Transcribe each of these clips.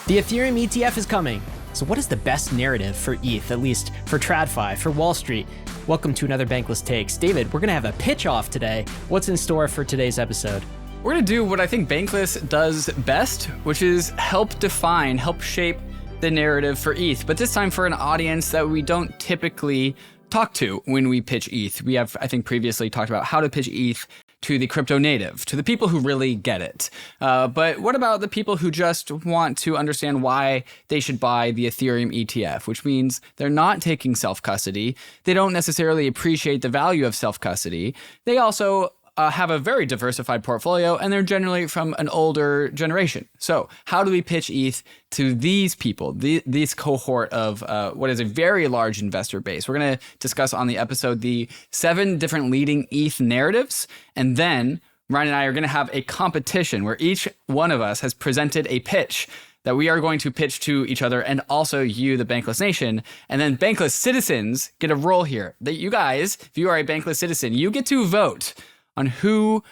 The Ethereum ETF is coming. So what is the best narrative for ETH, at least for TradFi, for Wall Street? Welcome to another Bankless Takes. David, we're going to have a pitch off today. What's in store for today's episode? We're going to do what I think Bankless does best, which is help define, help shape the narrative for ETH, but this time for an audience that we don't typically talk to when we pitch ETH. We have, I think, previously talked about how to pitch ETH to the crypto native, to the people who really get it. But what about the people who just want to understand why they should buy the Ethereum ETF, which means they're not taking self-custody. They don't necessarily appreciate the value of self-custody. They also have a very diversified portfolio, and they're generally from an older generation. So how do we pitch ETH to these people, this cohort of what is a very large investor base? We're going to discuss on the episode the 7 different leading ETH narratives, and then Ryan and I are going to have a competition where each one of us has presented a pitch that we are going to pitch to each other and also you, the Bankless Nation. And then Bankless Citizens get a role here. That you guys, if you are a Bankless Citizen, you get to vote on who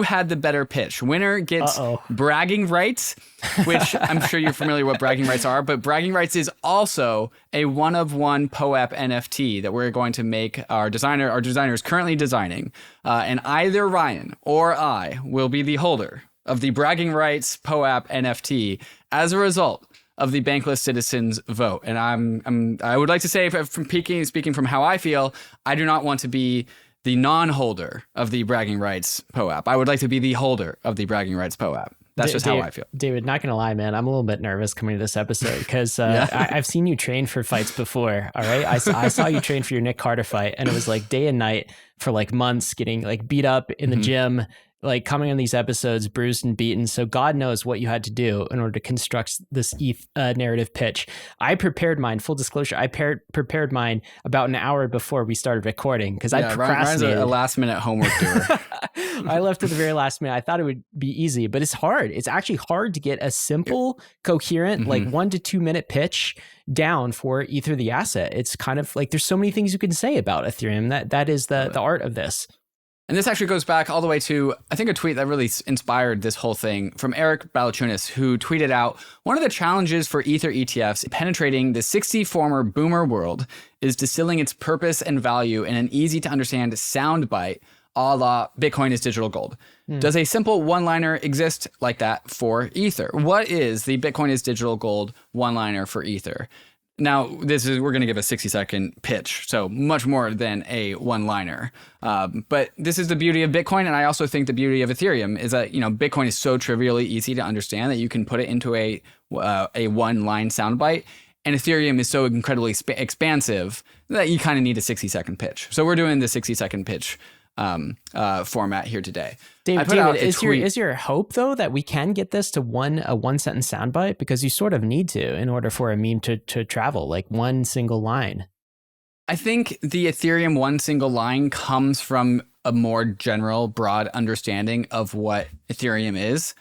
had the better pitch. Winner gets bragging rights, which I'm sure you're familiar what bragging rights are, but bragging rights is also a one-of-one POAP NFT that we're going to make our designer is currently designing. And either Ryan or I will be the holder of the bragging rights POAP NFT as a result of the Bankless Citizens vote. And I would like to say, from speaking from how I feel, I do not want to be the non-holder of the bragging rights POAP. I would like to be the holder of the bragging rights POAP. That's just how I feel. David, not going to lie, man, I'm a little bit nervous coming to this episode because I've seen you train for fights before, all right? I saw you train for your Nick Carter fight, and it was like day and night for like months, getting like beat up in the gym, like coming on these episodes bruised and beaten. So God knows what you had to do in order to construct this ETH narrative pitch. I prepared mine, full disclosure, I prepared mine about an hour before we started recording because I procrastinated. Ryan's a last minute homework doer. I left at the very last minute. I thought it would be easy, but it's hard. It's actually hard to get a simple, coherent, like 1 to 2 minute pitch down for Ether the asset. It's kind of like there's so many things you can say about Ethereum. That is the art of this. And this actually goes back all the way to, I think, a tweet that really inspired this whole thing from Balchunas, who tweeted out, one of the challenges for Ether ETFs penetrating the 60 former boomer world is distilling its purpose and value in an easy to understand soundbite a la Bitcoin is digital gold. Does a simple one-liner exist like that for Ether? What is the Bitcoin is digital gold one-liner for Ether? Now, we're going to give a 60-second pitch, so much more than a one-liner. But this is the beauty of Bitcoin, and I also think the beauty of Ethereum is that, Bitcoin is so trivially easy to understand that you can put it into a one-line soundbite, and Ethereum is so incredibly expansive that you kind of need a 60-second pitch. So we're doing the 60-second pitch format here today. David, is your hope though that we can get this to a one sentence soundbite? Because you sort of need to in order for a meme to travel, like one single line. I think the Ethereum one single line comes from a more general, broad understanding of what Ethereum is.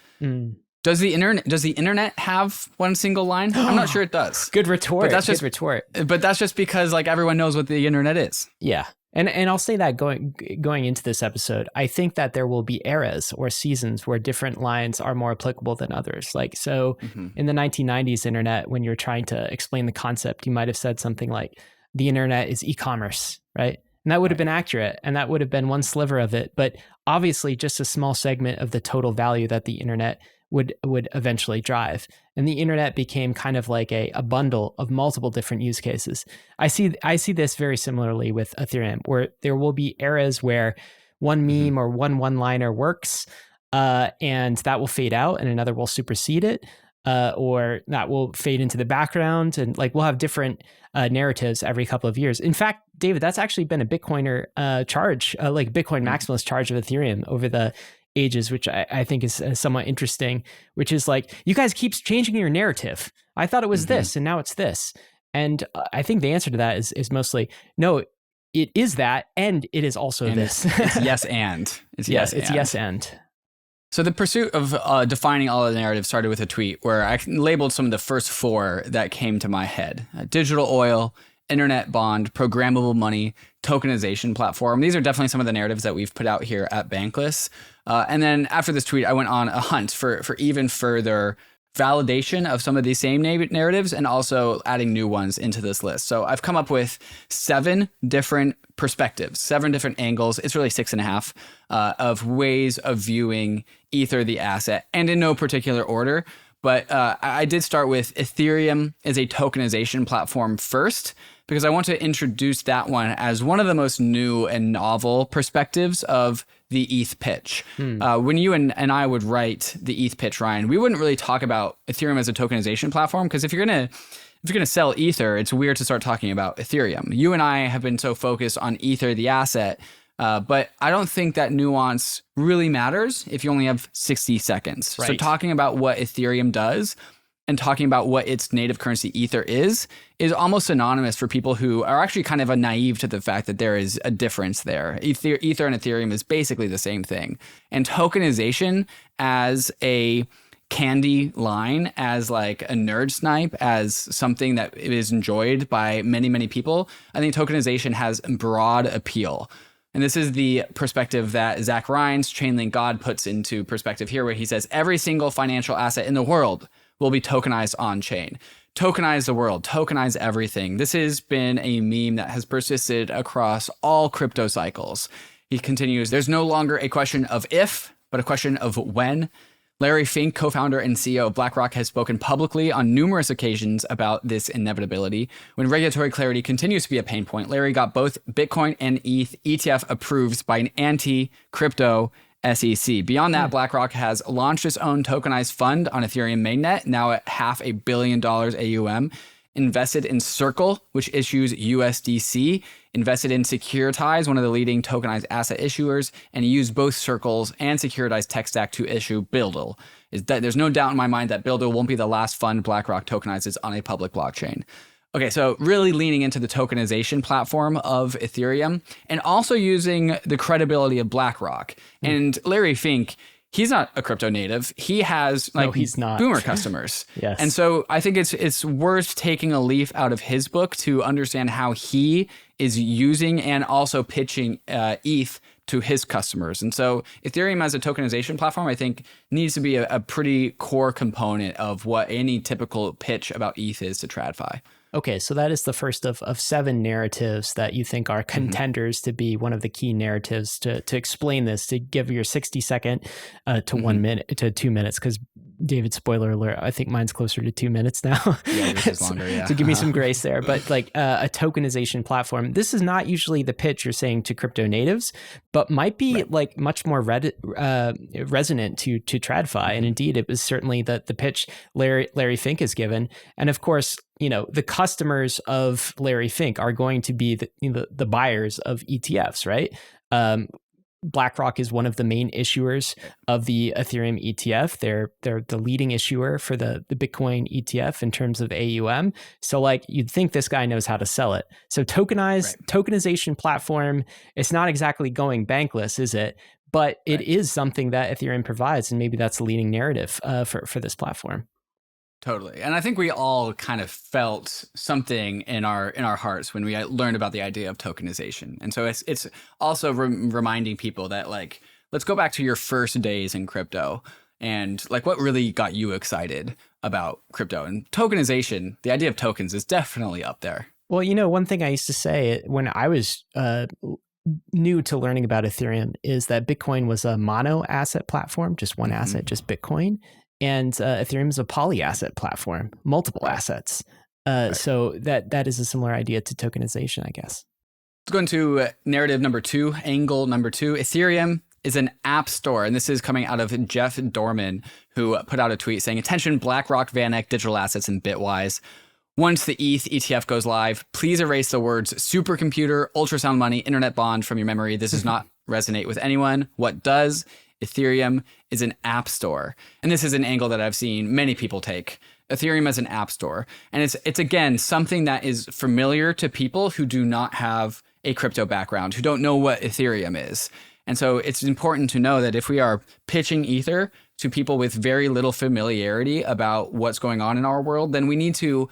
Does the internet have one single line? I'm not sure it does. Good retort. But that's just because like everyone knows what the internet is. Yeah. And I'll say that going into this episode, I think that there will be eras or seasons where different lines are more applicable than others. Like, so in the 1990s internet, when you're trying to explain the concept, you might have said something like, the internet is e-commerce, right? And that would have been accurate, and that would have been one sliver of it, but obviously just a small segment of the total value that the internet would eventually drive. And the internet became kind of like a bundle of multiple different use cases. I see this very similarly with Ethereum, where there will be eras where one meme or one-liner works, and that will fade out and another will supersede it, or that will fade into the background. And like we'll have different narratives every couple of years. In fact, David, that's actually been a Bitcoiner charge, like Bitcoin maximalist charge of Ethereum over the ages, which I think is somewhat interesting, which is like, you guys keep changing your narrative. I thought it was this, and now it's this. And I think the answer to that is mostly, no, it is that, and it is also this. It's yes and. It's yes and. So the pursuit of defining all of the narratives started with a tweet where I labeled some of the first 4 that came to my head. Digital oil, internet bond, programmable money, tokenization platform. These are definitely some of the narratives that we've put out here at Bankless. And then after this tweet, I went on a hunt for even further validation of some of these same narratives and also adding new ones into this list. So I've come up with 7 different perspectives, 7 different angles. It's really 6.5 of ways of viewing Ether, the asset, and in no particular order. But I did start with Ethereum as a tokenization platform first, because I want to introduce that one as one of the most new and novel perspectives of the ETH pitch. When you and I would write the ETH pitch, Ryan, we wouldn't really talk about Ethereum as a tokenization platform, because if you're gonna sell Ether, it's weird to start talking about Ethereum. You and I have been so focused on Ether, the asset, but I don't think that nuance really matters if you only have 60 seconds. Right. So talking about what Ethereum does and talking about what its native currency Ether is almost synonymous for people who are actually kind of naive to the fact that there is a difference there. Ether and Ethereum is basically the same thing. And tokenization as a candy line, as like a nerd snipe, as something that is enjoyed by many, many people, I think tokenization has broad appeal. And this is the perspective that Zach Rines, Chainlink God, puts into perspective here, where he says every single financial asset in the world will be tokenized on chain. Tokenize the world, tokenize everything. This has been a meme that has persisted across all crypto cycles. He continues, there's no longer a question of if, but a question of when. Larry Fink, co-founder and CEO of BlackRock, has spoken publicly on numerous occasions about this inevitability. When regulatory clarity continues to be a pain point, Larry got both Bitcoin and ETH ETF approved by an anti-crypto SEC. Beyond that, BlackRock has launched its own tokenized fund on Ethereum mainnet, now at $500 million AUM, invested in Circle, which issues USDC, invested in Securitize, one of the leading tokenized asset issuers, and used both Circle's and Securitize tech stack to issue BUIDL. There's no doubt in my mind that BUIDL won't be the last fund BlackRock tokenizes on a public blockchain. Okay, so really leaning into the tokenization platform of Ethereum and also using the credibility of BlackRock. And Larry Fink, he's not a crypto native. He has he's not. Boomer customers. Yes. And so I think it's worth taking a leaf out of his book to understand how he is using and also pitching ETH to his customers. And so Ethereum as a tokenization platform, I think, needs to be a pretty core component of what any typical pitch about ETH is to TradFi. Okay, so that is the first of 7 narratives that you think are contenders to be one of the key narratives to explain this, to give your 60-second to 1 minute to 2 minutes, because David, spoiler alert, I think mine's closer to 2 minutes now. Yeah, yours is longer, yeah. So give me some grace there. But like a tokenization platform, this is not usually the pitch you're saying to crypto natives, but might be like much more resonant to TradFi. And indeed, it was certainly the pitch Larry Fink has given. And of course, you know, the customers of Larry Fink are going to be the buyers of ETFs, right? BlackRock is one of the main issuers of the Ethereum ETF. They're the leading issuer for the Bitcoin ETF in terms of AUM. So like you'd think this guy knows how to sell it. So tokenization platform, it's not exactly going bankless, is it? But it is something that Ethereum provides, and maybe that's the leading narrative for this platform. Totally. And I think we all kind of felt something in our hearts when we learned about the idea of tokenization. And so it's also reminding people that, like, let's go back to your first days in crypto and like what really got you excited about crypto. And tokenization, the idea of tokens, is definitely up there. Well, you know, one thing I used to say when I was new to learning about Ethereum is that Bitcoin was a mono asset platform, just one asset, just Bitcoin. And Ethereum is a poly-asset platform, multiple assets. So that is a similar idea to tokenization, I guess. Let's go into narrative number 2, angle number 2. Ethereum is an app store. And this is coming out of Jeff Dorman, who put out a tweet saying, attention, BlackRock, VanEck, digital assets, and Bitwise. Once the ETH ETF goes live, please erase the words supercomputer, ultrasound money, internet bond from your memory. This does not resonate with anyone. What does? Ethereum is an app store. And this is an angle that I've seen many people take. Ethereum as an app store. And it's again, something that is familiar to people who do not have a crypto background, who don't know what Ethereum is. And so it's important to know that if we are pitching Ether to people with very little familiarity about what's going on in our world, then we need to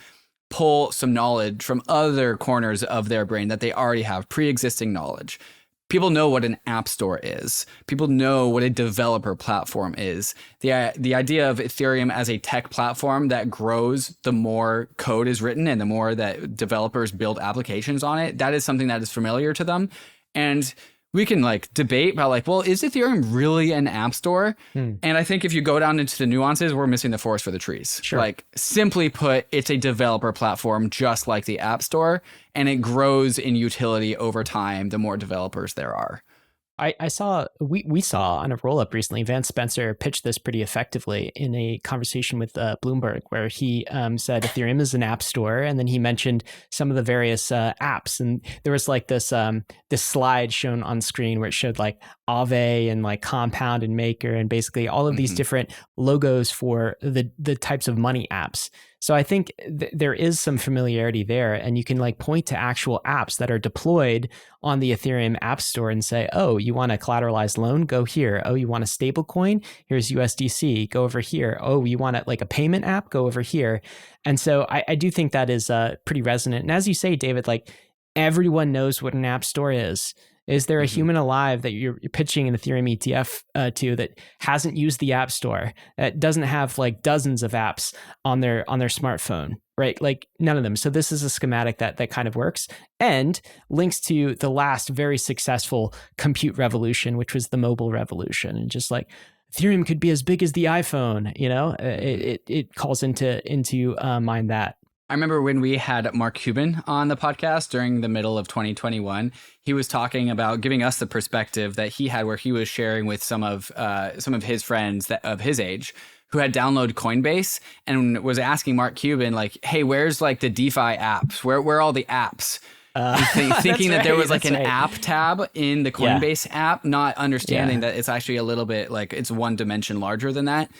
pull some knowledge from other corners of their brain that they already have, pre-existing knowledge. people know what an app store is. People know what a developer platform is. The idea of Ethereum as a tech platform that grows the more code is written and the more that developers build applications on it, that is something that is familiar to them. And we can like debate about like, well, is Ethereum really an app store? And I think if you go down into the nuances, we're missing the forest for the trees. Sure. Like simply put, it's a developer platform just like the app store, and it grows in utility over time the more developers there are. I saw, we saw on a roll-up recently, Vance Spencer pitched this pretty effectively in a conversation with Bloomberg, where he said Ethereum is an app store, and then he mentioned some of the various apps, and there was like this slide shown on screen where it showed like Aave and like Compound and Maker and basically all of these different logos for the types of money apps. So I think there is some familiarity there, and you can like point to actual apps that are deployed on the Ethereum App Store and say, oh, you want a collateralized loan? Go here. Oh, you want a stable coin? Here's USDC. Go over here. Oh, you want like a payment app? Go over here. And so I do think that is pretty resonant. And as you say, David, like everyone knows what an app store is. Is there a human alive that you're pitching an Ethereum ETF to that hasn't used the App Store, that doesn't have like dozens of apps on their smartphone, right? Like none of them. So this is a schematic that kind of works and links to the last very successful compute revolution, which was the mobile revolution. And just like Ethereum could be as big as the iPhone, you know, it calls into mind that. I remember when we had Mark Cuban on the podcast during the middle of 2021, he was talking about giving us the perspective that he had, where he was sharing with some of his friends of his age who had downloaded Coinbase and was asking Mark Cuban, like, hey, where's like the DeFi apps? Where are all the apps? Thinking that there was like an app tab in the Coinbase app, not understanding that it's actually a little bit like it's one dimension larger than that.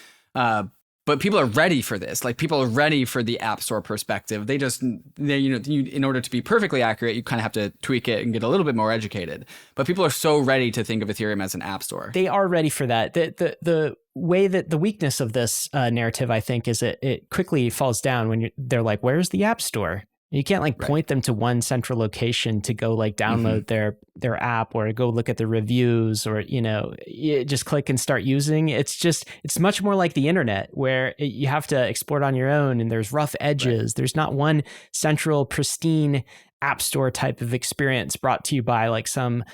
But people are ready for this. Like people are ready for the App Store perspective. In order to be perfectly accurate, you kind of have to tweak it and get a little bit more educated. But people are so ready to think of Ethereum as an app store. They are ready for that. The way that the weakness of this narrative, I think, is it quickly falls down when they're like, "Where's the App Store?" You can't like point them to one central location to go like download their app or go look at the reviews or, you know, you just click and start using. It's much more like the internet where you have to export on your own and there's rough edges. Right. There's not one central pristine app store type of experience brought to you by like some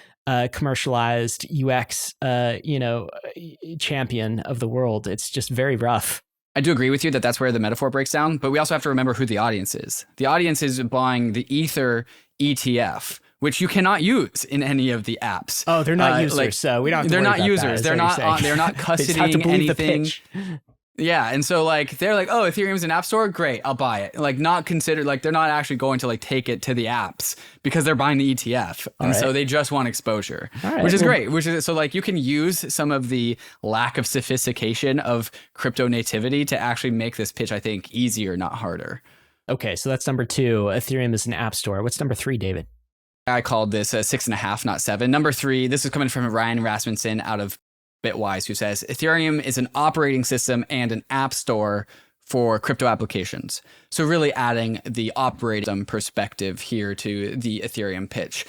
commercialized UX, champion of the world. It's just very rough. I do agree with you that that's where the metaphor breaks down, but we also have to remember who the audience is. The audience is buying the Ether ETF, which you cannot use in any of the apps. Oh, they're not users, so we don't have to They're worry not about users. that, They're not custodying anything. Yeah, and so like they're like, oh, Ethereum's an app store, great, I'll buy it. Like not considered, like they're not actually going to like take it to the apps because they're buying the ETF, and so they just want exposure, which is great. Which is so like you can use some of the lack of sophistication of crypto nativity to actually make this pitch, I think, easier, not harder. Okay, so that's number 2. Ethereum is an app store. What's number 3, David? I called this 6.5, not 7. Number 3, this is coming from Ryan Rasmussen out of Bitwise, who says Ethereum is an operating system and an app store for crypto applications. So really adding the operating system perspective here to the Ethereum pitch.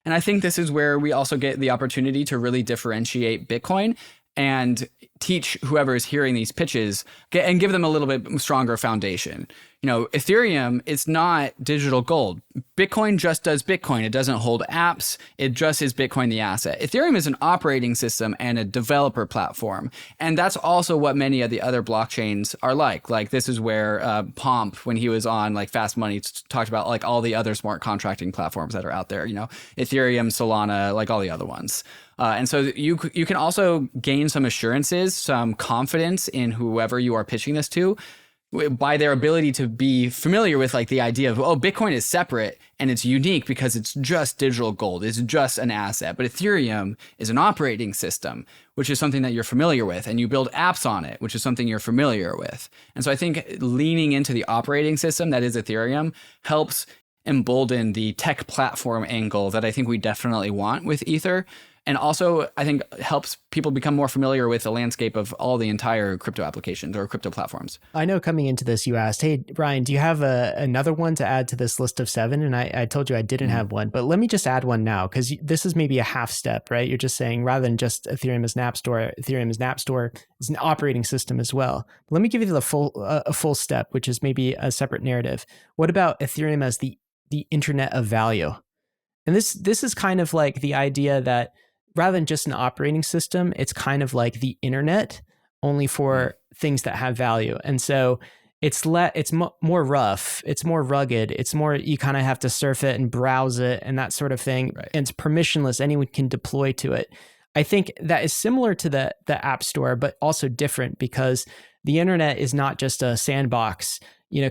And I think this is where we also get the opportunity to really differentiate Bitcoin and teach whoever is hearing these pitches and give them a little bit stronger foundation. You know, Ethereum, it's not digital gold. Bitcoin just does Bitcoin. It doesn't hold apps. It just is Bitcoin the asset. Ethereum is an operating system and a developer platform. And that's also what many of the other blockchains are like. Like this is where Pomp, when he was on like Fast Money, talked about like all the other smart contracting platforms that are out there, you know, Ethereum, Solana, like all the other ones. And so you can also gain some assurances, some confidence in whoever you are pitching this to by their ability to be familiar with like the idea of, oh, Bitcoin is separate and it's unique because it's just digital gold. It's just an asset. But Ethereum is an operating system, which is something that you're familiar with, and you build apps on it, which is something you're familiar with. And so I think leaning into the operating system that is Ethereum helps embolden the tech platform angle that I think we definitely want with Ether. and also I think helps people become more familiar with the landscape of all the entire crypto applications or crypto platforms. I know coming into this, you asked, hey, Ryan, do you have another one to add to this list of 7? And I told you I didn't have one, but let me just add one now, because this is maybe a half step, right? You're just saying rather than just Ethereum as an app store, Ethereum as an app store is an operating system as well. Let me give you a full step, which is maybe a separate narrative. What about Ethereum as the internet of value? And this is kind of like the idea that rather than just an operating system, it's kind of like the internet, only for things that have value. And so it's more rough, it's more rugged, it's more, you kind of have to surf it and browse it and that sort of thing. Right. And it's permissionless, anyone can deploy to it. I think that is similar to the App Store, but also different, because the internet is not just a sandbox,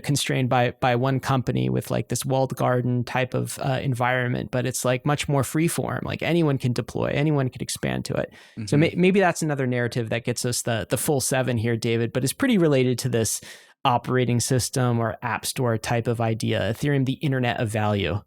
constrained by one company with like this walled garden type of environment, but it's like much more free form. Like anyone can deploy, anyone can expand to it. Mm-hmm. So maybe that's another narrative that gets us the full 7 here, David, but it's pretty related to this operating system or app store type of idea. Ethereum, the internet of value.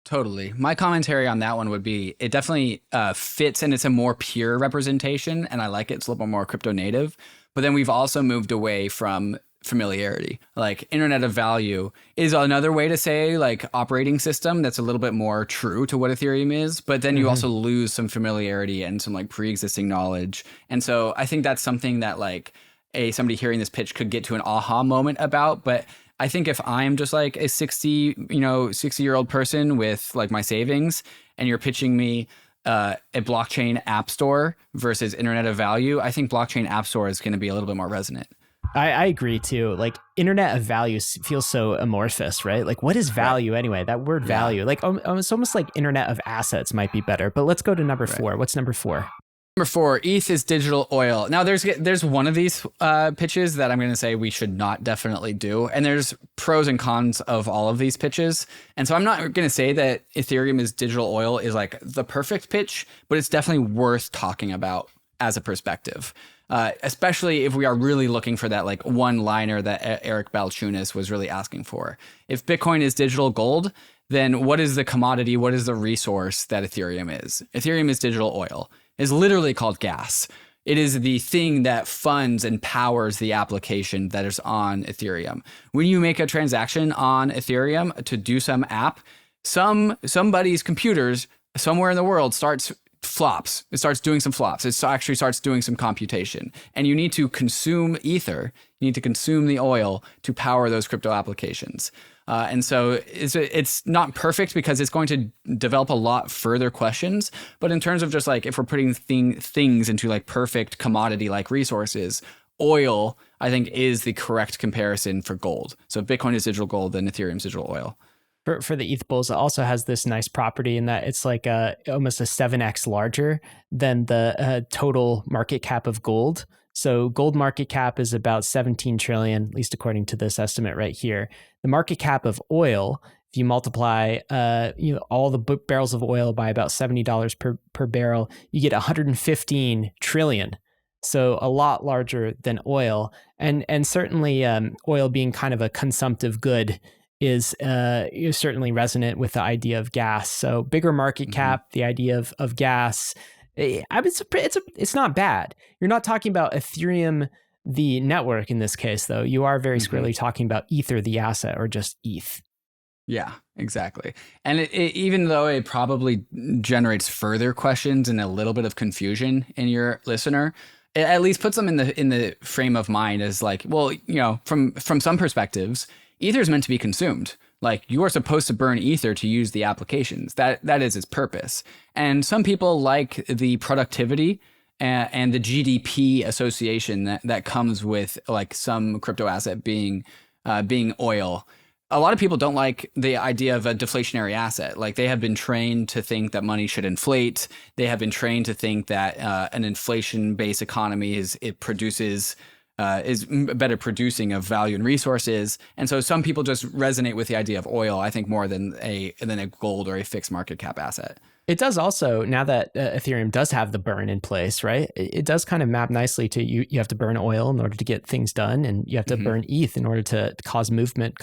Totally. My commentary on that one would be, it definitely fits, and it's a more pure representation, and I like it. It's a little bit more crypto native. But then we've also moved away from familiarity. Like internet of value is another way to say like operating system that's a little bit more true to what Ethereum is, but then you also lose some familiarity and some like pre-existing knowledge. And so I think that's something that like somebody hearing this pitch could get to an aha moment about. But I think if I'm just like a 60-year-old person with like my savings, and you're pitching me a blockchain app store versus internet of value, I think blockchain app store is going to be a little bit more resonant. I agree too. Like internet of value feels so amorphous, right? Like what is value anyway? That word value, like it's almost like internet of assets might be better. But let's go to number 4. What's number 4? Number 4, ETH is digital oil. Now there's one of these pitches that I'm going to say we should not definitely do. And there's pros and cons of all of these pitches. And so I'm not going to say that Ethereum is digital oil is like the perfect pitch, but it's definitely worth talking about as a perspective. Especially if we are really looking for that like one-liner that Eric Balchunas was really asking for. If Bitcoin is digital gold, then what is the commodity? What is the resource that Ethereum is? Ethereum is digital oil. It's literally called gas. It is the thing that funds and powers the application that is on Ethereum. When you make a transaction on Ethereum to do some app, somebody's computers somewhere in the world flops. It starts doing some flops. It actually starts doing some computation. And you need to consume ether. You need to consume the oil to power those crypto applications. And so it's not perfect because it's going to develop a lot further questions. But in terms of just like if we're putting things into like perfect commodity like resources, oil, I think, is the correct comparison for gold. So if Bitcoin is digital gold, then Ethereum is digital oil. For the ETH bulls, it also has this nice property in that it's like almost a 7x larger than the total market cap of gold. So gold market cap is about 17 trillion, at least according to this estimate right here. The market cap of oil, if you multiply all the barrels of oil by about $70 per barrel, you get 115 trillion. So a lot larger than oil, and certainly oil being kind of a consumptive good is certainly resonant with the idea of gas. So bigger market cap, the idea of gas, it's not bad. You're not talking about Ethereum, the network in this case, though. You are very squarely talking about Ether, the asset, or just ETH. Yeah, exactly. And even though it probably generates further questions and a little bit of confusion in your listener, it at least puts them in the frame of mind as like, well, from some perspectives, Ether is meant to be consumed. Like you are supposed to burn Ether to use the applications. That is its purpose. And some people like the productivity and the GDP association that comes with like some crypto asset being oil. A lot of people don't like the idea of a deflationary asset. Like they have been trained to think that money should inflate. They have been trained to think that an inflation-based economy is better producing of value and resources. And so some people just resonate with the idea of oil, I think, more than a gold or a fixed market cap asset. It does also, now that Ethereum does have the burn in place, right? It does kind of map nicely to you have to burn oil in order to get things done, and you have to burn ETH in order to cause movement,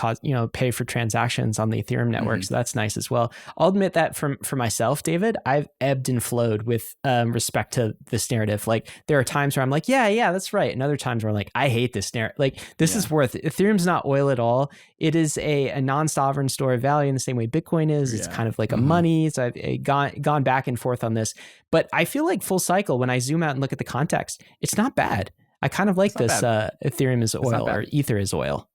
pay for transactions on the Ethereum network. So that's nice as well. I'll admit that for myself, David, I've ebbed and flowed with respect to this narrative. Like there are times where I'm like, yeah, that's right. And other times where I'm like, I hate this narrative. Like this is worth it. Ethereum's not oil at all. It is a non-sovereign store of value in the same way Bitcoin is. It's kind of like a money. So I've gone back and forth on this, but I feel like full cycle, when I zoom out and look at the context, it's not bad. I kind of like this Ethereum is oil or Ether is oil.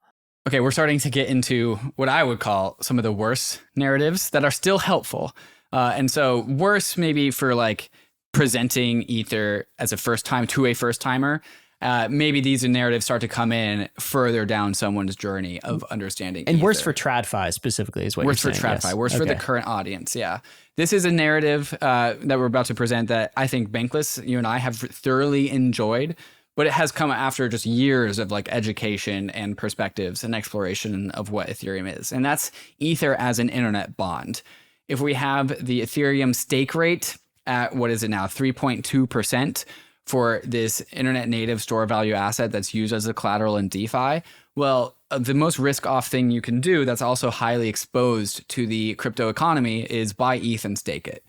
Okay, we're starting to get into what I would call some of the worse narratives that are still helpful. And so worse maybe for like presenting Ether as a first time to a first timer. Maybe these narratives start to come in further down someone's journey of understanding And Ether. worse for TradFi specifically is what you're saying. Worse for TradFi, worse for the current audience, yeah. This is a narrative that we're about to present that I think Bankless, you and I have thoroughly enjoyed, but it has come after just years of like education and perspectives and exploration of what Ethereum is. And that's Ether as an internet bond. If we have the Ethereum stake rate at, what is it now, 3.2%, for this internet native store value asset that's used as a collateral in DeFi, well, the most risk off thing you can do that's also highly exposed to the crypto economy is buy ETH and stake it.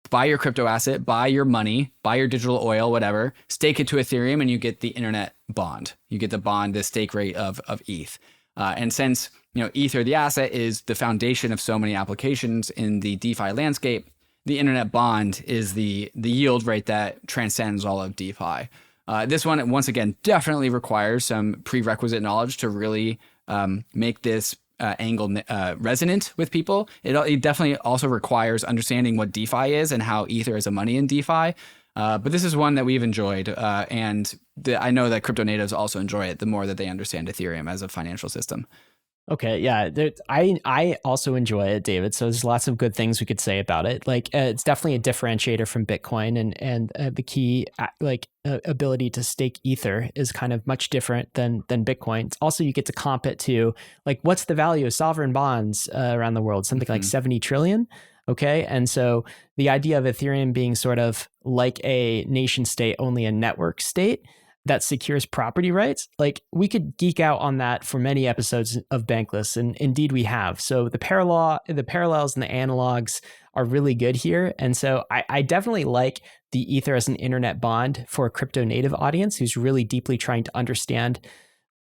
Buy your crypto asset, buy your money, buy your digital oil, whatever, stake it to Ethereum, and you get the internet bond. You get the bond, the stake rate of ETH. And since Ether, the asset, is the foundation of so many applications in the DeFi landscape, the internet bond is the yield rate that transcends all of DeFi. This one, once again, definitely requires some prerequisite knowledge to really make this angle resonant with people. It definitely also requires understanding what DeFi is and how Ether is a money in DeFi. But this is one that we've enjoyed, and I know that crypto natives also enjoy it the more that they understand Ethereum as a financial system. Okay, yeah, I also enjoy it, David. So there's lots of good things we could say about it. Like it's definitely a differentiator from Bitcoin, and the key ability to stake Ether is kind of much different than Bitcoin. It's also, you get to comp it to like what's the value of sovereign bonds around the world? Something like 70 trillion. Okay, and so the idea of Ethereum being sort of like a nation state, only a network state that secures property rights, like we could geek out on that for many episodes of Bankless, and indeed we have. So the parallels and the analogs are really good here, and so I definitely like the Ether as an internet bond for a crypto native audience who's really deeply trying to understand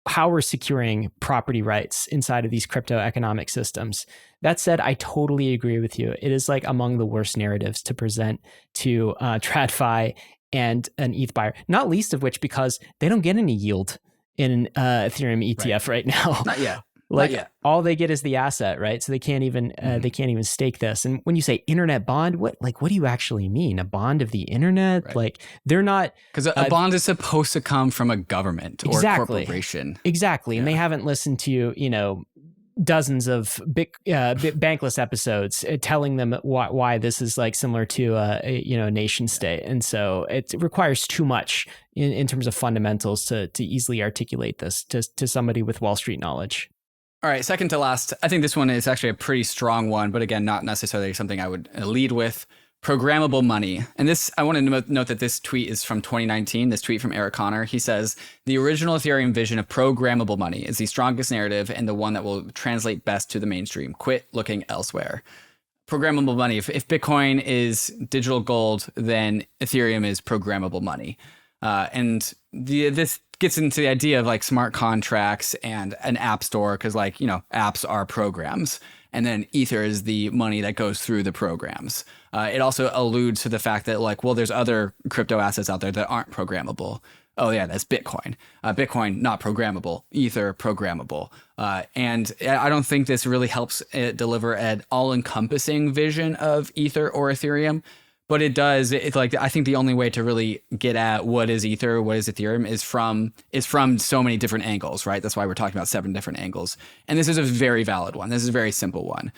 how we're securing property rights inside of these crypto economic systems. That said, I totally agree with you. It is like among the worst narratives to present to TradFi and an ETH buyer, not least of which because they don't get any yield in Ethereum ETF right now. Not yet. Like Not yet. all they get is the asset, right? So they can't even stake this. And when you say internet bond, what do you actually mean? A bond of the internet? Right. Like they're not, because a bond is supposed to come from a government or a corporation. Exactly. And they haven't listened to dozens of Bankless episodes telling them why this is like similar to a nation state, and so it requires too much in terms of fundamentals to easily articulate this to somebody with Wall Street knowledge. All right, second to last, I think this one is actually a pretty strong one, but again, not necessarily something I would lead with. Programmable money. And this, I want to note that this tweet is from 2019, this tweet from Eric Connor. He says, the original Ethereum vision of programmable money is the strongest narrative and the one that will translate best to the mainstream. Quit looking elsewhere. Programmable money. If Bitcoin is digital gold, then Ethereum is programmable money. And this gets into the idea of like smart contracts and an app store, because apps are programs. And then Ether is the money that goes through the programs. It also alludes to the fact that there's other crypto assets out there that aren't programmable. Oh yeah, that's Bitcoin. Bitcoin, not programmable. Ether, programmable. And I don't think this really helps deliver an all-encompassing vision of Ether or Ethereum. But it does. I think the only way to really get at what is Ether, what is Ethereum, is from so many different angles, right? That's why we're talking about 7 different angles. And this is a very valid one. This is a very simple one.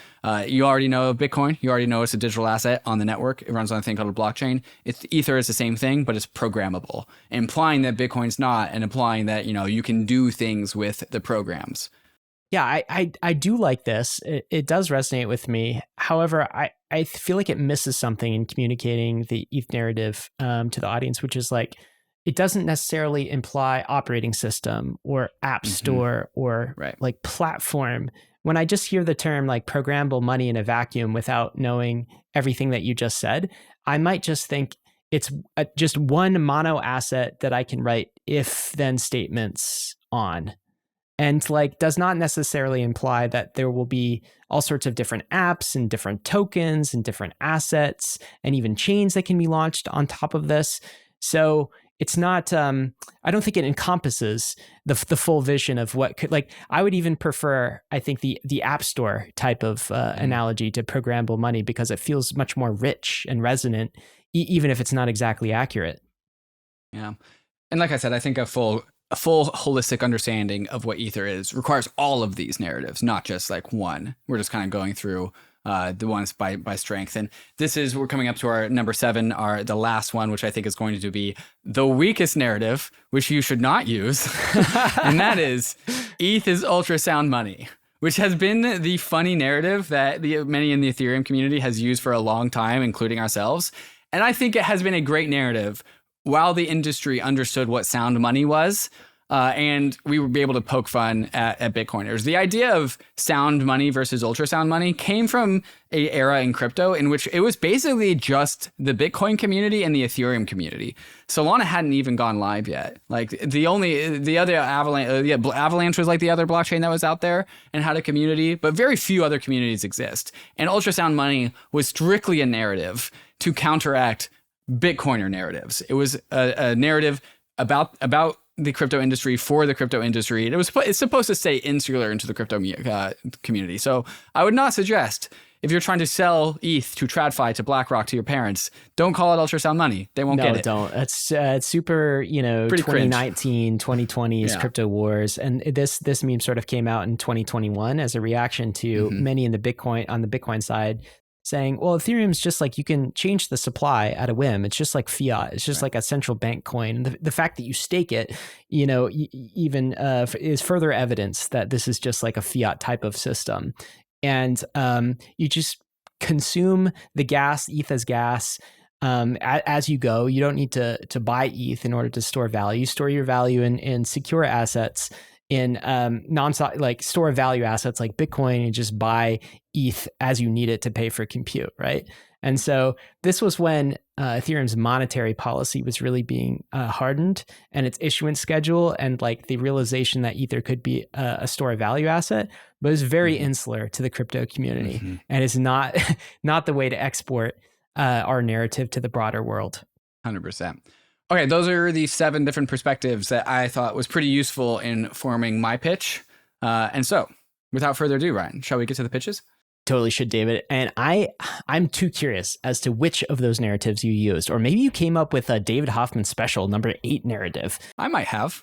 You already know Bitcoin. You already know it's a digital asset on the network. It runs on a thing called a blockchain. Ether is the same thing, but it's programmable, implying that Bitcoin's not, and implying that you can do things with the programs. Yeah, I do like this. It does resonate with me. However, I feel like it misses something in communicating the ETH narrative to the audience, which is like, it doesn't necessarily imply operating system or app store or like platform. When I just hear the term like programmable money in a vacuum without knowing everything that you just said, I might just think it's just one mono asset that I can write if then statements on. And like does not necessarily imply that there will be all sorts of different apps and different tokens and different assets and even chains that can be launched on top of this. So it's not, I don't think it encompasses the full vision of what could, like, I would even prefer, I think, the App Store type of analogy to programmable money, because it feels much more rich and resonant, even if it's not exactly accurate. Yeah. And like I said, I think a full holistic understanding of what Ether is requires all of these narratives, not just like one. We're just kind of going through the ones by strength. And we're coming up to our number 7, the last one, which I think is going to be the weakest narrative, which you should not use. And that is ETH is ultrasound money, which has been the funny narrative that many in the Ethereum community has used for a long time, including ourselves. And I think it has been a great narrative while the industry understood what sound money was, and we would be able to poke fun at Bitcoiners. The idea of sound money versus ultrasound money came from an era in crypto in which it was basically just the Bitcoin community and the Ethereum community. Solana hadn't even gone live yet. Like the other Avalanche was like the other blockchain that was out there and had a community, but very few other communities exist. And ultrasound money was strictly a narrative to counteract Bitcoiner narratives. It was a narrative about the crypto industry for the crypto industry. It's supposed to stay insular into the crypto community. So I would not suggest, if you're trying to sell ETH to TradFi, to BlackRock, to your parents, don't call it ultrasound money. They won't get it. No, don't. It's super, pretty 2019, 2020's crypto wars. And this meme sort of came out in 2021 as a reaction to many on the Bitcoin side saying, well, Ethereum's just like, you can change the supply at a whim. It's just like fiat. It's just like a central bank coin. The fact that you stake it, even is further evidence that this is just like a fiat type of system. And you just consume the gas, ETH as gas, as you go. You don't need to buy ETH in order to store value. You store your value in secure assets, in like store of value assets like Bitcoin, and just buy ETH as you need it to pay for compute, right? And so this was when Ethereum's monetary policy was really being hardened, and its issuance schedule, and like the realization that Ether could be a store of value asset, but it's very insular to the crypto community, and is not the way to export our narrative to the broader world. 100%. Okay, those are the 7 different perspectives that I thought was pretty useful in forming my pitch. And so, without further ado, Ryan, shall we get to the pitches? Totally should, David. And I'm too curious as to which of those narratives you used. Or maybe you came up with a David Hoffman special number 8 narrative. I might have.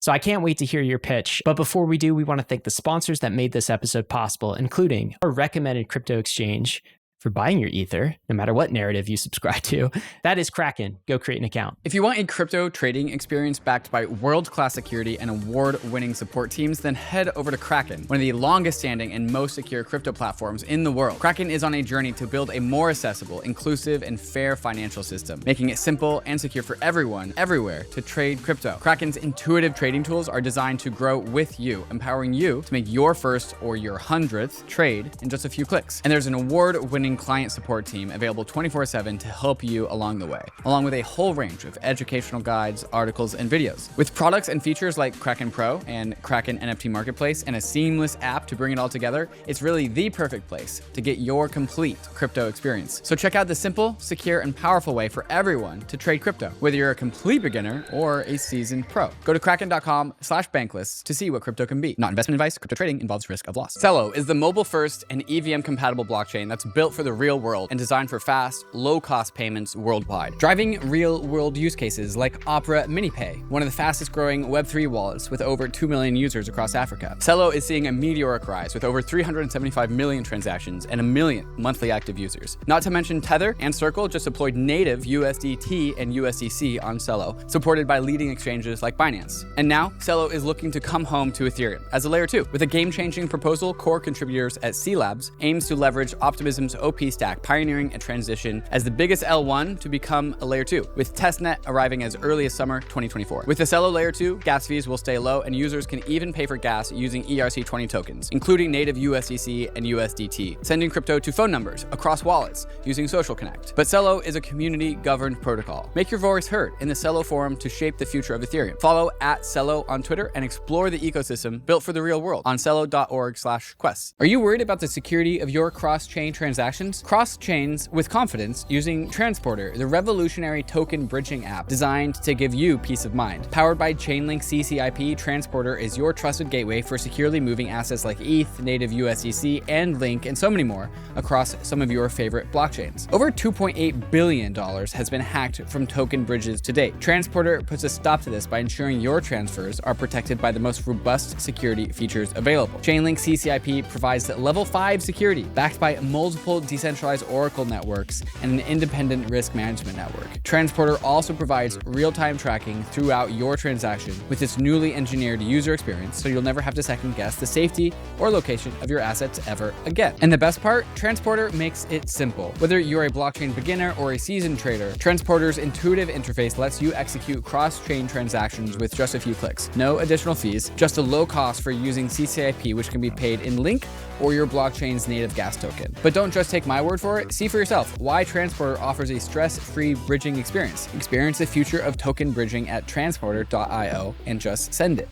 So I can't wait to hear your pitch. But before we do, we want to thank the sponsors that made this episode possible, including our recommended crypto exchange for buying your Ether, no matter what narrative you subscribe to. That is Kraken. Go create an account. If you want a crypto trading experience backed by world-class security and award-winning support teams, then head over to Kraken, one of the longest-standing and most secure crypto platforms in the world. Kraken is on a journey to build a more accessible, inclusive, and fair financial system, making it simple and secure for everyone, everywhere, to trade crypto. Kraken's intuitive trading tools are designed to grow with you, empowering you to make your first or your 100th trade in just a few clicks. And there's an award-winning client support team available 24/7 to help you along the way, along with a whole range of educational guides, articles, and videos. With products and features like Kraken Pro and Kraken NFT Marketplace and a seamless app to bring it all together, it's really the perfect place to get your complete crypto experience. So check out the simple, secure, and powerful way for everyone to trade crypto, whether you're a complete beginner or a seasoned pro. Go to kraken.com/bankless to see what crypto can be. Not investment advice. Crypto trading involves risk of loss. CELO is the mobile-first and EVM-compatible blockchain that's built for the real world and designed for fast, low-cost payments worldwide, driving real-world use cases like Opera MiniPay, one of the fastest-growing Web3 wallets with over 2 million users across Africa. CELO is seeing a meteoric rise with over 375 million transactions and 1 million monthly active users. Not to mention Tether and Circle just deployed native USDT and USDC on CELO, supported by leading exchanges like Binance. And now, CELO is looking to come home to Ethereum as a layer 2. With a game-changing proposal, core contributors at C Labs aims to leverage Optimism's OP stack, pioneering a transition as the biggest L1 to become a layer 2, with testnet arriving as early as summer 2024. With the CELO layer 2, gas fees will stay low and users can even pay for gas using ERC20 tokens, including native USDC and USDT, sending crypto to phone numbers across wallets using Social Connect. But CELO is a community-governed protocol. Make your voice heard in the CELO forum to shape the future of Ethereum. Follow @CELO on Twitter and explore the ecosystem built for the real world on celo.org/quests. Are you worried about the security of your cross-chain transactions? Cross-chains with confidence using Transporter, the revolutionary token bridging app designed to give you peace of mind. Powered by Chainlink CCIP, Transporter is your trusted gateway for securely moving assets like ETH, native USDC, and Link, and so many more across some of your favorite blockchains. Over $2.8 billion has been hacked from token bridges to date. Transporter puts a stop to this by ensuring your transfers are protected by the most robust security features available. Chainlink CCIP provides level 5 security, backed by multiple decentralized Oracle networks and an independent risk management network. Transporter also provides real-time tracking throughout your transaction with its newly engineered user experience, so you'll never have to second guess the safety or location of your assets ever again. And the best part, Transporter makes it simple. Whether you're a blockchain beginner or a seasoned trader, Transporter's intuitive interface lets you execute cross-chain transactions with just a few clicks. No additional fees, just a low cost for using CCIP, which can be paid in Link or your blockchain's native gas token. But don't just take my word for it. See for yourself why Transporter offers a stress-free bridging experience. Experience the future of token bridging at transporter.io and just send it.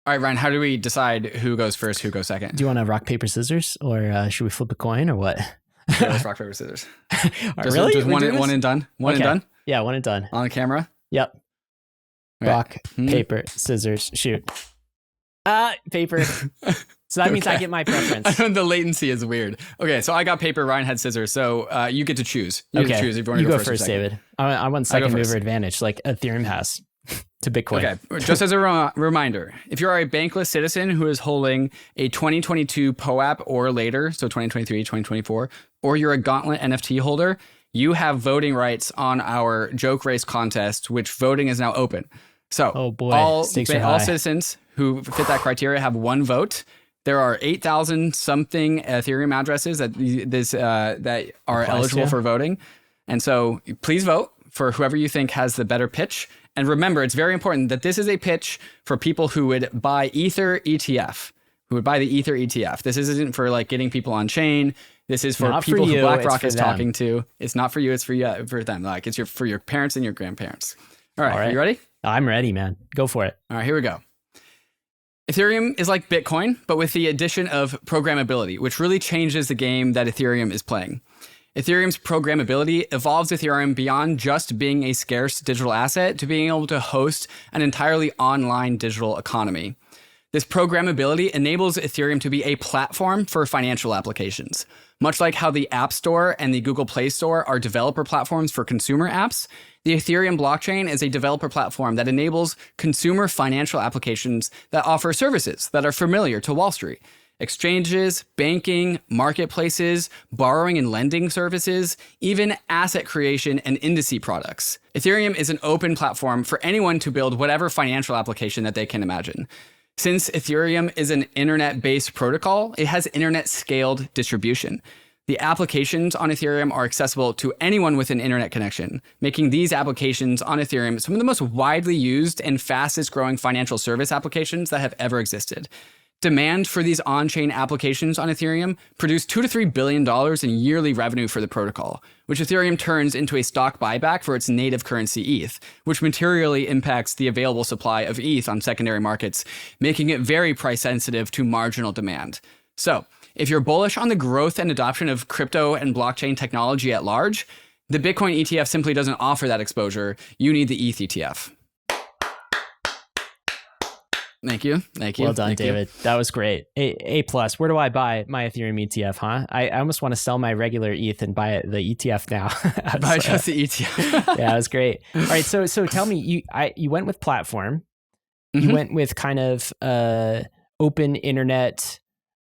All right, Ryan, how do we decide who goes first, who goes second? Do you want to rock, paper, scissors, or should we flip a coin, or what? Yeah, let's rock, paper, scissors. Really? Just one and done? One and done? Yeah, one and done. On camera? Yep. Right. Rock, paper, scissors, shoot. Paper. So that means I get my preference. The latency is weird. Okay, so I got paper, Ryan had scissors, so you get to choose. You get to choose if you want to go go first, David. I want second mover advantage, like Ethereum has to Bitcoin. Okay, just as a reminder, if you are a Bankless Citizen who is holding a 2022 POAP or later, so 2023, 2024, or you're a Gauntlet NFT holder, you have voting rights on our joke race contest, which voting is now open. So all citizens who fit that criteria have one vote. There are 8,000 something Ethereum addresses that are eligible for voting. And so please vote for whoever you think has the better pitch. And remember, it's very important that this is a pitch for people who would buy Ether ETF, This isn't for like getting people on chain. This is for people who BlackRock is talking to. It's not for you. It's for them. Like it's for your parents and your grandparents. All right. You ready? I'm ready, man. Go for it. All right, here we go. Ethereum is like Bitcoin, but with the addition of programmability, which really changes the game that Ethereum is playing. Ethereum's programmability evolves Ethereum beyond just being a scarce digital asset to being able to host an entirely online digital economy. This programmability enables Ethereum to be a platform for financial applications. Much like how the App Store and the Google Play Store are developer platforms for consumer apps, the Ethereum blockchain is a developer platform that enables consumer financial applications that offer services that are familiar to Wall Street. Exchanges, banking, marketplaces, borrowing and lending services, even asset creation and indice products. Ethereum is an open platform for anyone to build whatever financial application that they can imagine. Since Ethereum is an internet-based protocol, it has internet-scaled distribution. The applications on Ethereum are accessible to anyone with an internet connection, making these applications on Ethereum some of the most widely used and fastest growing financial service applications that have ever existed. Demand for these on-chain applications on Ethereum produced $2 to $3 billion in yearly revenue for the protocol, which Ethereum turns into a stock buyback for its native currency ETH, which materially impacts the available supply of ETH on secondary markets, making it very price sensitive to marginal demand. So, if you're bullish on the growth and adoption of crypto and blockchain technology at large, the Bitcoin ETF simply doesn't offer that exposure. You need the ETH ETF. Thank you. Thank you. Well done, Thank David. You. That was great. A plus. Where do I buy my Ethereum ETF, huh? I almost want to sell my regular ETH and buy the ETF now. Buy just the ETF. Yeah, it was great. All right, so tell me, you went with platform. You went with kind of open internet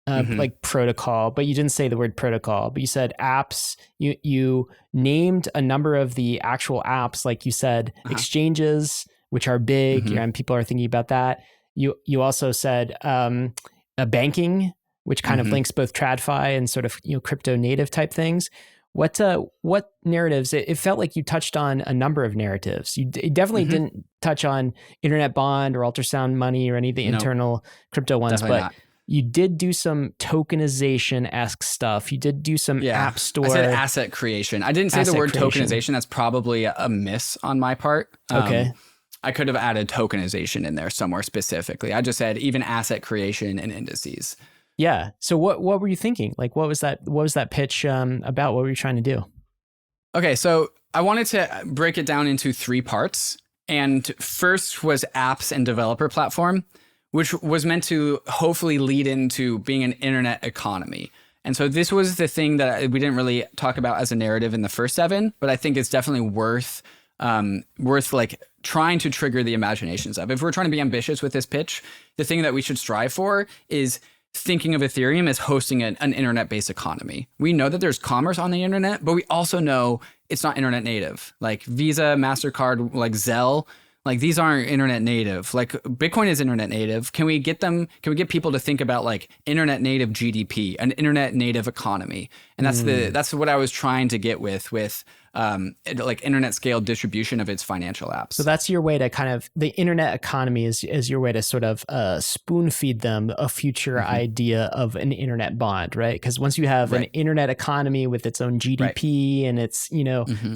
like protocol, but you didn't say the word protocol, but you said apps. You named a number of the actual apps, like you said, exchanges, which are big, and people are thinking about that. You also said a banking, which kind of links both TradFi and sort of crypto native type things. What narratives? It felt like you touched on a number of narratives. You definitely didn't touch on internet bond or ultrasound money or any of the internal crypto ones, but not. You did do some tokenization-esque stuff. You did do some app store. I said asset creation. I didn't say the word tokenization. That's probably a miss on my part. Okay. I could have added tokenization in there somewhere specifically. I just said even asset creation and indices. Yeah. So what were you thinking? Like, what was that pitch about? What were you trying to do? Okay. So I wanted to break it down into 3 parts. And first was apps and developer platform, which was meant to hopefully lead into being an internet economy. And so this was the thing that we didn't really talk about as a narrative in the first 7, but I think it's definitely worth like trying to trigger the imaginations of. If we're trying to be ambitious with this pitch, the thing that we should strive for is thinking of Ethereum as hosting an internet-based economy. We know that there's commerce on the internet, but we also know it's not internet native. Like Visa, MasterCard, like Zelle, like these aren't internet native. Like Bitcoin is internet native. Can we get people to think about like internet native GDP, an internet native economy? And that's what I was trying to get with like internet scale distribution of its financial apps. So that's your way to kind of, the internet economy is your way to sort of spoon feed them a future idea of an internet bond, right? Because once you have an internet economy with its own GDP and its,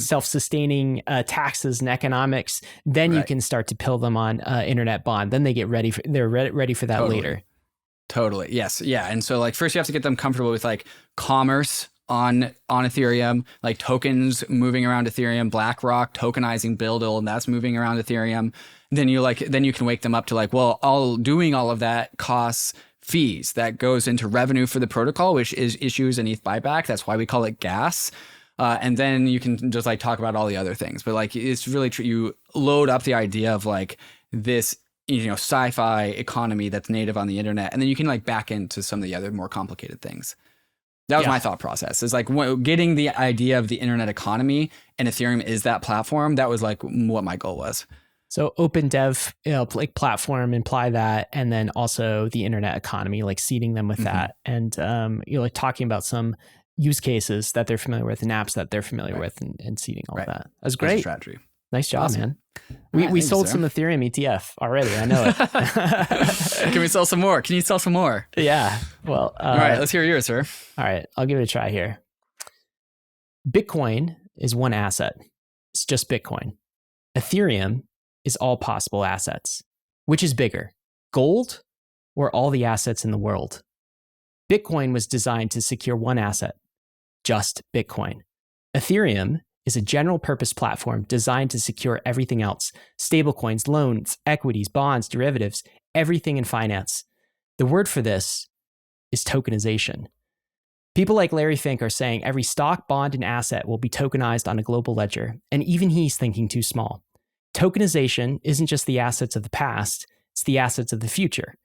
self-sustaining taxes and economics, then you can start to pill them on internet bond. Then they get ready for that later. Totally. Yes. Yeah. And so like first you have to get them comfortable with like commerce on Ethereum, like tokens moving around Ethereum, BlackRock tokenizing BUIDL, and that's moving around Ethereum. Then you can wake them up to like, well, doing all of that costs fees. That goes into revenue for the protocol, which is issues an ETH buyback. That's why we call it gas. And then you can just like talk about all the other things. But like it's really you load up the idea of like this sci-fi economy that's native on the internet, and then you can like back into some of the other more complicated things. That was my thought process. Is like getting the idea of the internet economy, and Ethereum is that platform. That was like what my goal was. So open dev, like platform, imply that, and then also the internet economy, like seeding them with that, and like talking about some use cases that they're familiar with and apps that they're familiar with, and seeding all of that. That's great. Strategy. Nice job, man. We sold some Ethereum ETF already. I know it. Can we sell some more? Can you sell some more? Yeah. Well, all right, let's hear yours, sir. All right, I'll give it a try here. Bitcoin is one asset. It's just Bitcoin. Ethereum is all possible assets. Which is bigger, gold or all the assets in the world? Bitcoin was designed to secure one asset, just Bitcoin. Ethereum is a general purpose platform designed to secure everything else: stablecoins, loans, equities, bonds, derivatives, everything in finance. The word for this is tokenization. People like Larry Fink are saying every stock, bond, and asset will be tokenized on a global ledger, and even he's thinking too small. Tokenization isn't just the assets of the past, it's the assets of the future.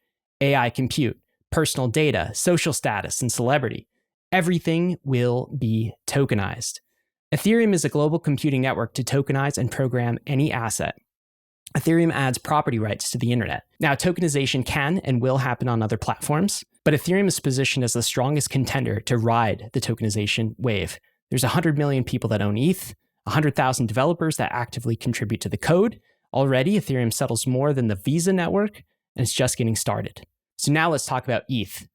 AI compute, personal data, social status, and celebrity. Everything will be tokenized. Ethereum is a global computing network to tokenize and program any asset. Ethereum adds property rights to the internet. Now, tokenization can and will happen on other platforms, but Ethereum is positioned as the strongest contender to ride the tokenization wave. There's 100 million people that own ETH, 100,000 developers that actively contribute to the code. Already, Ethereum settles more than the Visa network, and it's just getting started. So now let's talk about ETH.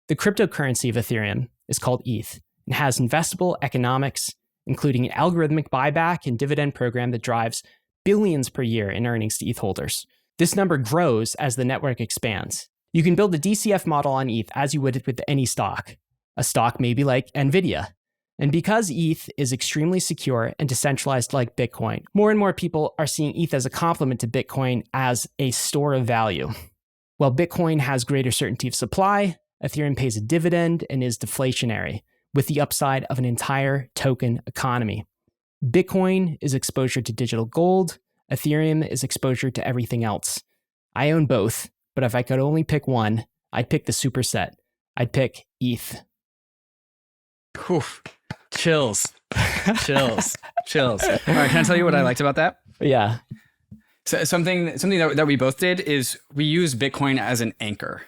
The cryptocurrency of Ethereum is called ETH and has investable economics, including an algorithmic buyback and dividend program that drives billions per year in earnings to ETH holders. This number grows as the network expands. You can build a DCF model on ETH as you would with any stock. A stock maybe like NVIDIA. And because ETH is extremely secure and decentralized like Bitcoin, more and more people are seeing ETH as a complement to Bitcoin as a store of value. While Bitcoin has greater certainty of supply, Ethereum pays a dividend and is deflationary, with the upside of an entire token economy. Bitcoin is exposure to digital gold. Ethereum is exposure to everything else. I own both, but if I could only pick one, I'd pick the superset. I'd pick ETH. Oof. Chills. Chills. All right, can I tell you what I liked about that? Yeah. So something that we both did is we use Bitcoin as an anchor.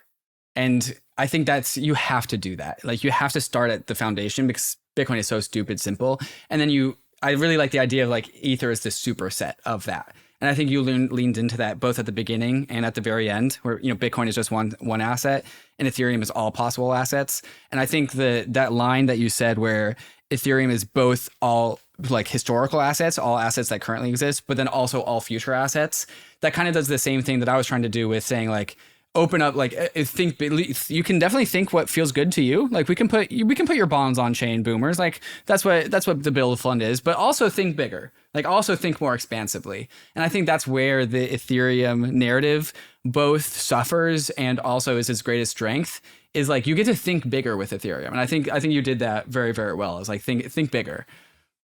And I think you have to do that. Like, you have to start at the foundation because Bitcoin is so stupid simple. And then I really like the idea of like Ether is the superset of that. And I think you leaned into that both at the beginning and at the very end, where, you know, Bitcoin is just one asset and Ethereum is all possible assets. And I think that line that you said where Ethereum is both all like historical assets, all assets that currently exist, but then also all future assets, that kind of does the same thing that I was trying to do with saying like, open up, like, think, you can definitely think what feels good to you. Like, we can put your bonds on chain, boomers. Like, that's what the build fund is, but also think bigger. Like, also think more expansively. And I think that's where the Ethereum narrative both suffers and also is its greatest strength, is like, you get to think bigger with Ethereum. And I think you did that very, very well. It's like, think bigger.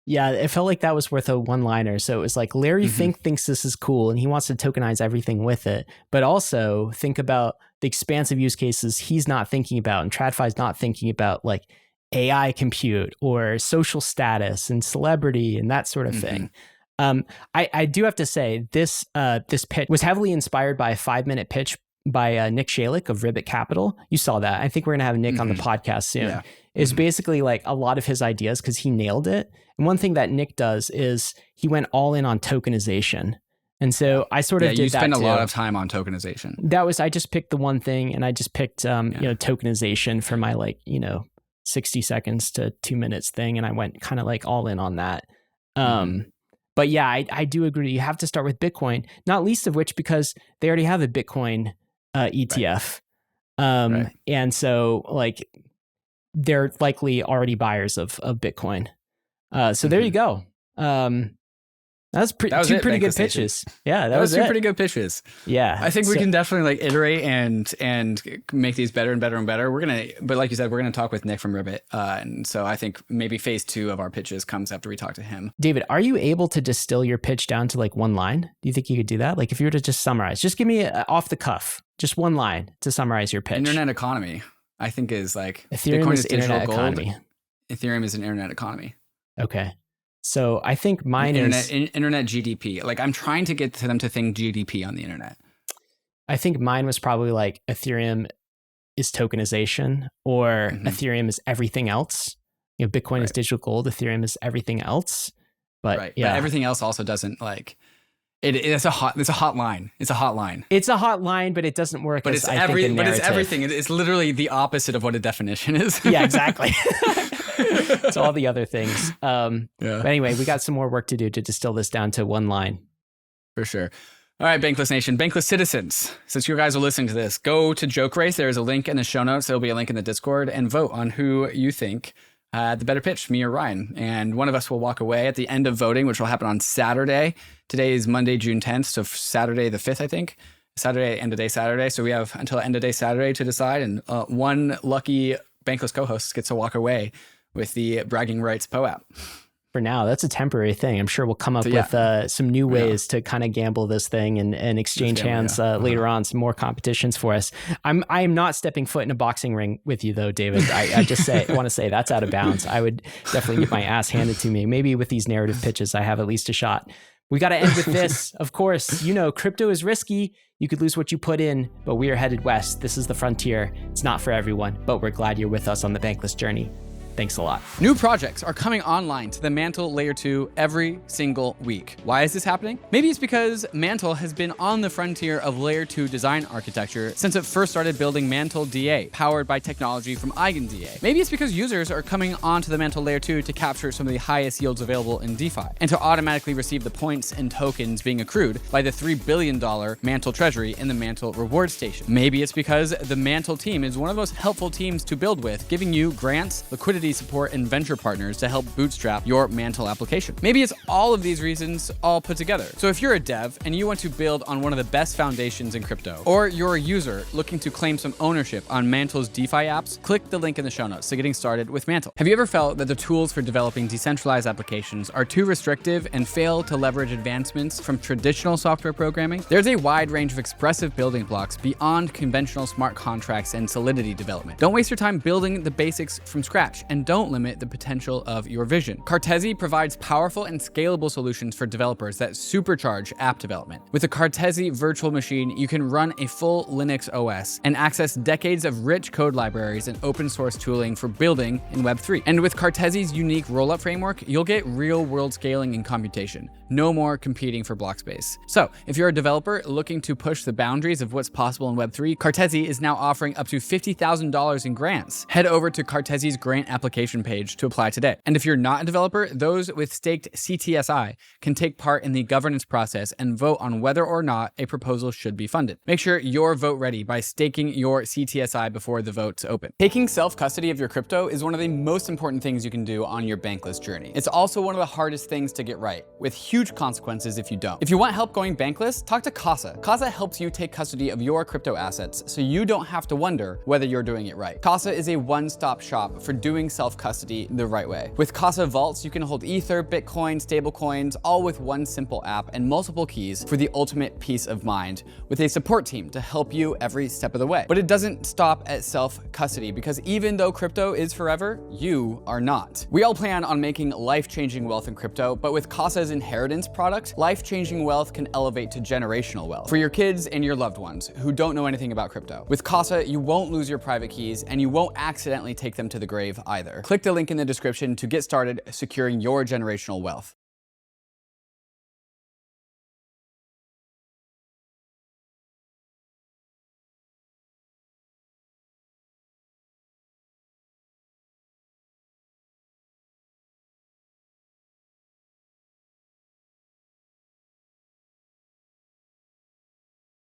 Yeah, it felt like that was worth a one-liner. So it was like Larry Fink thinks this is cool and he wants to tokenize everything with it, but also think about the expansive use cases he's not thinking about, and TradFi is not thinking about, like AI compute or social status and celebrity and that sort of thing. I do have to say this pitch was heavily inspired by a 5-minute pitch by Nick Shalik of Ribbit Capital. You saw that. I think we're gonna have Nick on the podcast soon. Yeah. It's basically like a lot of his ideas because he nailed it. And one thing that Nick does is he went all in on tokenization. And so I sort of did that too. You spend a lot of time on tokenization. I just picked the one thing, and I just picked tokenization for my 60 seconds to 2 minutes thing, and I went kind of like all in on that. But yeah, I do agree. You have to start with Bitcoin, not least of which because they already have a Bitcoin ETF. Right. And so like they're likely already buyers of Bitcoin. So there you go. That was two pretty good pitches. Yeah, that was two pretty good pitches. Yeah, I think we can definitely like iterate and make these better and better and better. But like you said, we're gonna talk with Nick from Ribbit, and so I think maybe phase 2 of our pitches comes after we talk to him. David, are you able to distill your pitch down to like one line? Do you think you could do that? Like if you were to just summarize, just give me off the cuff, just one line to summarize your pitch. Internet economy, I think, is like Ethereum Bitcoin is internet economy. Gold. Ethereum is an internet economy. Okay. So I think mine is internet GDP. Like I'm trying to get to them to think GDP on the internet. I think mine was probably like Ethereum is tokenization, or Ethereum is everything else. Bitcoin is digital gold. Ethereum is everything else. But yeah, but everything else also doesn't like it. It's a hot line. It's a hot line. It's a hot line, but it doesn't work. But it's everything. It's literally the opposite of what a definition is. Yeah, exactly. It's all the other things. But anyway, we got some more work to do to distill this down to one line. For sure. All right, Bankless Nation, Bankless Citizens, since you guys are listening to this, go to Joke Race. There's a link in the show notes. There'll be a link in the Discord, and vote on who you think had the better pitch, me or Ryan. And one of us will walk away at the end of voting, which will happen on Saturday. Today is Monday, June 10th, so Saturday the 5th, I think. Saturday, end of day Saturday. So we have until end of day Saturday to decide, and one lucky Bankless co-host gets to walk away with the bragging rights POAP. For now, that's a temporary thing. I'm sure we'll come up with some new ways to kind of gamble this thing and exchange hands later on, some more competitions for us. I am not stepping foot in a boxing ring with you though, David. I just want to say that's out of bounds. I would definitely get my ass handed to me. Maybe with these narrative pitches, I have at least a shot. We got to end with this. Of course, crypto is risky. You could lose what you put in, but we are headed west. This is the frontier. It's not for everyone, but we're glad you're with us on the Bankless journey. Thanks a lot. New projects are coming online to the MANTLE Layer 2 every single week. Why is this happening? Maybe it's because MANTLE has been on the frontier of Layer 2 design architecture since it first started building MANTLE DA, powered by technology from EigenDA. Maybe it's because users are coming onto the MANTLE Layer 2 to capture some of the highest yields available in DeFi, and to automatically receive the points and tokens being accrued by the $3 billion MANTLE treasury in the MANTLE reward station. Maybe it's because the MANTLE team is one of the most helpful teams to build with, giving you grants, liquidity community support and venture partners to help bootstrap your MANTLE application. Maybe it's all of these reasons all put together. So if you're a dev and you want to build on one of the best foundations in crypto, or you're a user looking to claim some ownership on MANTLE's DeFi apps, click the link in the show notes to getting started with MANTLE. Have you ever felt that the tools for developing decentralized applications are too restrictive and fail to leverage advancements from traditional software programming? There's a wide range of expressive building blocks beyond conventional smart contracts and Solidity development. Don't waste your time building the basics from scratch, and don't limit the potential of your vision. CARTESI provides powerful and scalable solutions for developers that supercharge app development. With the CARTESI virtual machine, you can run a full Linux OS and access decades of rich code libraries and open source tooling for building in Web3. And with CARTESI's unique rollup framework, you'll get real-world scaling and computation. No more competing for block space. So, if you're a developer looking to push the boundaries of what's possible in Web3, CARTESI is now offering up to $50,000 in grants. Head over to CARTESI's grant application page to apply today. And if you're not a developer, those with staked CTSI can take part in the governance process and vote on whether or not a proposal should be funded. Make sure you're vote ready by staking your CTSI before the votes open. Taking self-custody of your crypto is one of the most important things you can do on your bankless journey. It's also one of the hardest things to get right, with huge consequences if you don't. If you want help going bankless, talk to CASA. CASA helps you take custody of your crypto assets so you don't have to wonder whether you're doing it right. CASA is a one-stop shop for doing self-custody the right way. With CASA vaults, you can hold Ether, Bitcoin, stablecoins, all with one simple app and multiple keys for the ultimate peace of mind, with a support team to help you every step of the way. But it doesn't stop at self-custody, because even though crypto is forever, you are not. We all plan on making life-changing wealth in crypto, but with CASA's inheritance product, life-changing wealth can elevate to generational wealth for your kids and your loved ones who don't know anything about crypto. With CASA, you won't lose your private keys, and you won't accidentally take them to the grave either. Click the link in the description to get started securing your generational wealth.